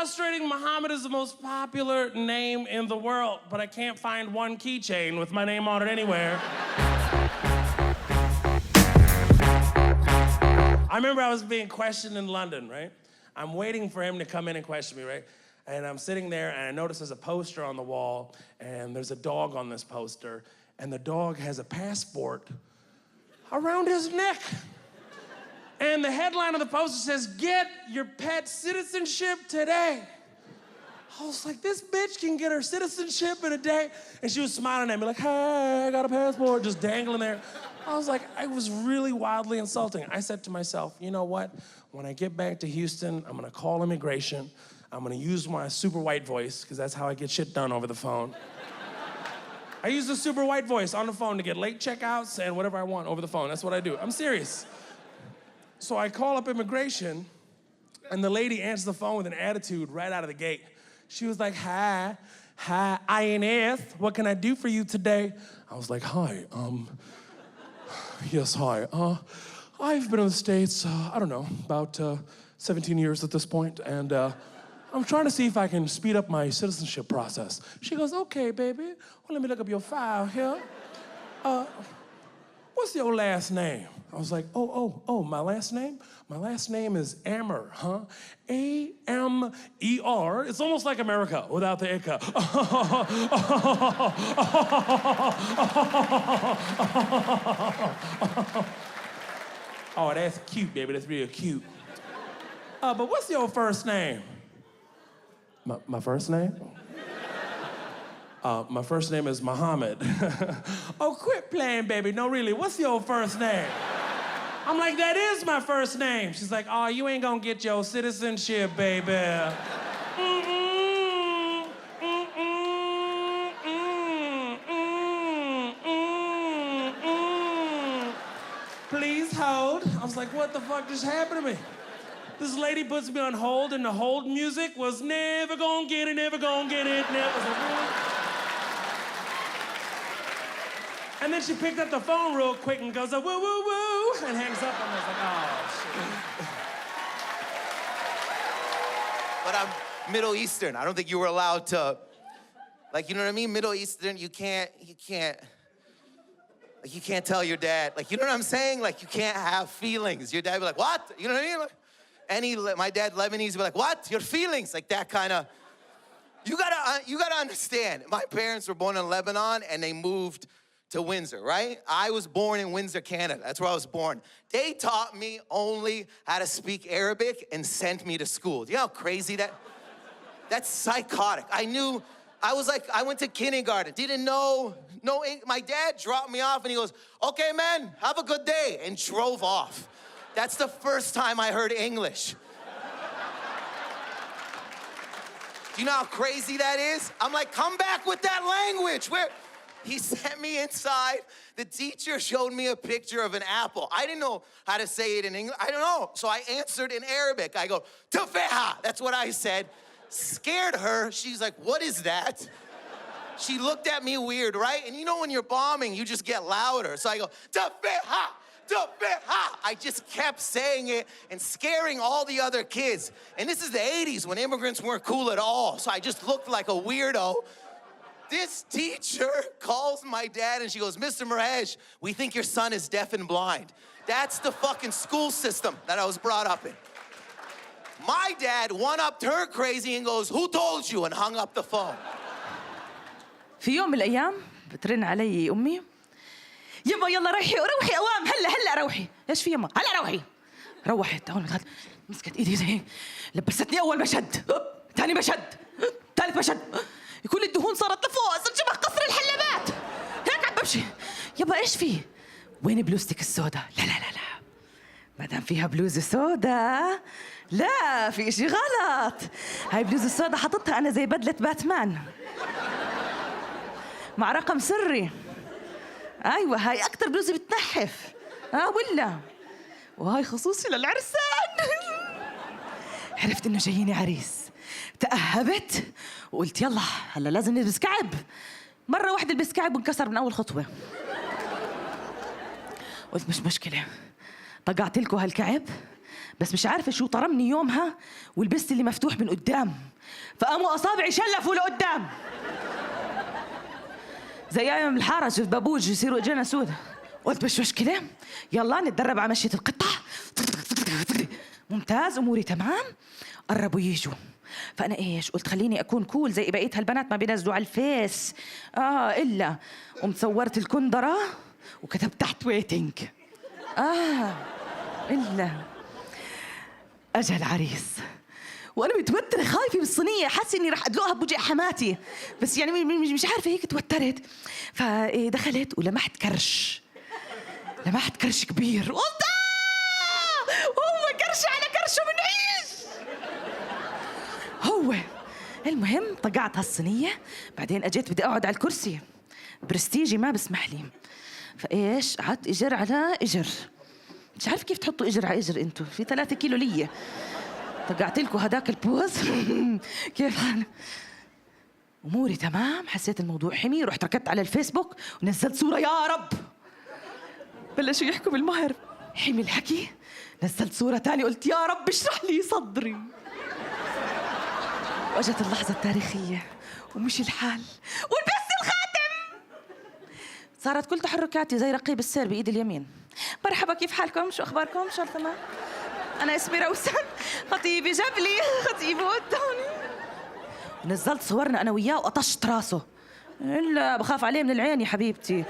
frustrating. Muhammad is the most popular name in the world, but I can't find one keychain with my name on it anywhere. I remember I was being questioned in London, right? I'm waiting for him to come in and question me, right? And I'm sitting there and I notice there's a poster on the wall and there's a dog on this poster and the dog has a passport around his neck. And the headline of the poster says, "Get your pet citizenship today." I was like, this bitch can get her citizenship in a day. And she was smiling at me like, "Hey, I got a passport," just dangling there. I was like, I was really wildly insulting. I said to myself, you know what? When I get back to Houston, I'm gonna call immigration. I'm gonna use my super white voice, because that's how I get shit done over the phone. I use the super white voice on the phone to get late checkouts and whatever I want over the phone. That's what I do. I'm serious. So I call up immigration, and the lady answers the phone with an attitude right out of the gate. She was like, "Hi, INS, what can I do for you today?" I was like, "Hi, yes, hi. I've been in the States, I don't know, about 17 years at this point, and I'm trying to see if I can speed up my citizenship process." She goes, "Okay, baby, well, let me look up your file here. What's your last name?" I was like, oh, my last name? My last name is Amer, huh? A-M-E-R. It's almost like America without the eka. Oh, that's cute, baby. That's real cute. But what's your first name? My first name? My first name is Muhammad. Oh, quit playing, baby. No, really, what's your first name? I'm like, that is my first name. She's like, "Oh, you ain't gonna get your citizenship, baby." Please hold. I was like, what the fuck just happened to me? This lady puts me on hold, and the hold music was never gonna get it, never gonna get it, never. Really? And then she picked up the phone real quick and goes, "Woo, woo, woo," and hangs up. And I was like, oh, shit. But I'm Middle Eastern. I don't think you were allowed to, like, you know what I mean? Middle Eastern, you can't tell your dad, like, you know what I'm saying? Like, you can't have feelings. Your dad be like, "What?" You know what I mean? Like, my dad, Lebanese, be like, "What? Your feelings?" Like that kind of, you gotta understand. My parents were born in Lebanon and they moved to Windsor, right? I was born in Windsor, Canada. That's where I was born. They taught me only how to speak Arabic and sent me to school. Do you know how crazy that's psychotic. I went to kindergarten, didn't know, my dad dropped me off and he goes, "Okay, man, have a good day," and drove off. That's the first time I heard English. Do you know how crazy that is? I'm like, come back with that language. He sent me inside. The teacher showed me a picture of an apple. I didn't know how to say it in English. I don't know. So I answered in Arabic. I go, "Tufeha." That's what I said. Scared her. She's like, "What is that?" She looked at me weird, right? And you know when you're bombing, you just get louder. So I go, "Tufeha, tufeha." I just kept saying it and scaring all the other kids. And this is the 80s when immigrants weren't cool at all. So I just looked like a weirdo. This teacher calls my dad and she goes, "Mr. Muraj, we think your son is deaf and blind." That's the fucking school system that I was brought up in. My dad one-upped her crazy and goes, "Who told you?" and hung up the phone. في يوم من الأيام بترن علي أمي، "يما يلا روحي أوام، هلا روحي." "إيش في يما؟" "هلا روحي." روحت هون مسكت إيدي زي لبستني أول مشهد، ثاني مشهد، ثالث مشهد، كل الدهون صارت لفوق، صرت شبه قصر الحلبات. هيك عم بمشي. "يابا إيش في؟" "وين بلوزتك السودا؟" لا ما دام فيها بلوزة سودا لا في إشي غلط. هاي بلوزة السودا حطتها أنا زي بدلة باتمان مع رقم سري. أيوة هاي أكتر بلوزة بتنحف. ولا وهاي خصوصي للعرسان." عرفت إنه جاييني عريس، تأهبت وقلت يلا هلا لازم نلبس كعب. مرة واحدة لبس كعب وانكسر من أول خطوة. قلت مش مشكلة، طقعت لكم هالكعب بس مش عارفة شو طرمني يومها ولبست اللي مفتوح من قدام، فقاموا أصابعي شلفوا لقدام زي أيام الحارة بابوج يصيروا إجانا سودة. قلت مش مشكلة، يلا نتدرب على مشية القطة. ممتاز، أموري تمام. قربوا يجوا، فأنا إيش قلت خليني أكون كول زي بقية هالبنات ما بينزلوا على الفيس. إلا قمت صورت الكندرة وكتبت تحت ويتنج. إلا أجا العريس وأنا متوترة خايفة بالصينية، حاسة إني رح أدلقها بوجع حماتي، بس يعني مش عارفة هيك توترت. فدخلت ولمحت كرش، لمحت كرش كبير. قلت هو كرش على كرش وبنعيش. هو المهم طقعت هالصينية، بعدين أجيت بدي أقعد على الكرسي، برستيجي ما بسمح لي، فإيش قعدت إجر على إجر. مش عارف كيف تحطوا إجر على إجر انتو، في 3 كيلو لية. طقعت لكم هداك البوز. كيف حال؟ أموري تمام، حسيت الموضوع حمي، رحت ركضت على الفيسبوك ونزلت صورة يا رب. بلشوا يحكوا بالمهر، حمي الحكي، نزلت صورة تانية قلت يا رب اشرح لي صدري. واجت اللحظة التاريخية ومشي الحال ولبست الخاتم. صارت كل تحركاتي زي رقيب السير بإيد اليمين. مرحبا، كيف حالكم؟ شو أخباركم؟ شو تمام؟ أنا اسمي روسن، خطيبي جاب لي، خطيبي ودوني. نزلت صورنا أنا وياه وقطشت راسه. إلا بخاف عليه من العين يا حبيبتي.